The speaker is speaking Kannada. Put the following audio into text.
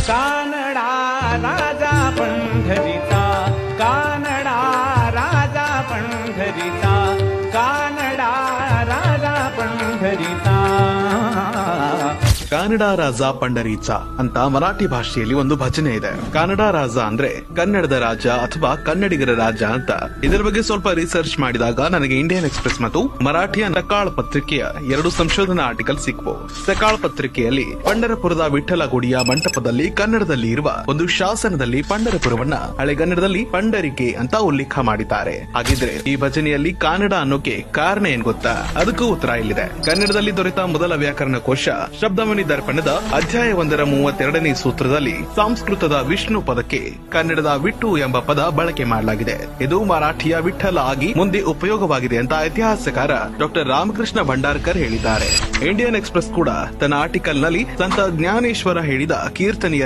कानडा राजा पंढरीचा, कानडा राजा पंढरीचा, कानडा राजा पंढरीचा. ಕಾನಡ ರಾಜ ಪಂಡರೀಚ ಅಂತ ಮರಾಠಿ ಭಾಷೆಯಲ್ಲಿ ಒಂದು ಭಜನೆ ಇದೆ. ಕಾನಡ ರಾಜ ಅಂದ್ರೆ ಕನ್ನಡದ ರಾಜ ಅಥವಾ ಕನ್ನಡಿಗರ ರಾಜ ಅಂತ. ಇದರ ಬಗ್ಗೆ ಸ್ವಲ್ಪ ರಿಸರ್ಚ್ ಮಾಡಿದಾಗ ನನಗೆ ಇಂಡಿಯನ್ ಎಕ್ಸ್ಪ್ರೆಸ್ ಮತ್ತು ಮರಾಠಿಯ ಸಕಾಳ ಪತ್ರಿಕೆಯ 2 ಸಂಶೋಧನಾ ಆರ್ಟಿಕಲ್ ಸಿಕ್ವು. ಸಕಾಳ ಪತ್ರಿಕೆಯಲ್ಲಿ ಪಂಢರಪುರದ ವಿಠ್ಠಲ ಗುಡಿಯ ಮಂಟಪದಲ್ಲಿ ಕನ್ನಡದಲ್ಲಿ ಇರುವ ಒಂದು ಶಾಸನದಲ್ಲಿ ಪಂಢರಪುರವನ್ನ ಹಳೆಗನ್ನಡದಲ್ಲಿ ಪಂಡರಿಕೆ ಅಂತ ಉಲ್ಲೇಖ ಮಾಡಿದ್ದಾರೆ. ಹಾಗಿದ್ರೆ ಈ ಭಜನೆಯಲ್ಲಿ ಕಾನಡ ಅನ್ನೋಕೆ ಕಾರಣ ಏನ್ ಗೊತ್ತಾ? ಅದಕ್ಕೂ ಉತ್ತರ ಇಲ್ಲಿದೆ. ಕನ್ನಡದಲ್ಲಿ ದೊರೆತ ಮೊದಲ ವ್ಯಾಕರಣ ಕೋಶ ಶಬ್ದಮಣಿ ದರ್ಪಣದ ಅಧ್ಯಾಯ 1ರ 32ನೇ ಸೂತ್ರದಲ್ಲಿ ಸಂಸ್ಕೃತದ ವಿಷ್ಣು ಪದಕ್ಕೆ ಕನ್ನಡದ ವಿಟ್ಟು ಎಂಬ ಪದ ಬಳಕೆ ಮಾಡಲಾಗಿದೆ. ಇದು ಮರಾಠಿಯ ವಿಠ್ಠಲ ಆಗಿ ಮುಂದೆ ಉಪಯೋಗವಾಗಿದೆ ಅಂತ ಇತಿಹಾಸಕಾರ ಡಾಕ್ಟರ್ ರಾಮಕೃಷ್ಣ ಭಂಡಾರ್ಕರ್ ಹೇಳಿದ್ದಾರೆ. ಇಂಡಿಯನ್ ಎಕ್ಸ್ಪ್ರೆಸ್ ಕೂಡ ತನ್ನ ಆರ್ಟಿಕಲ್ ನಲ್ಲಿ ಸಂತ ಜ್ಞಾನೇಶ್ವರ ಹೇಳಿದ ಕೀರ್ತನೆಯ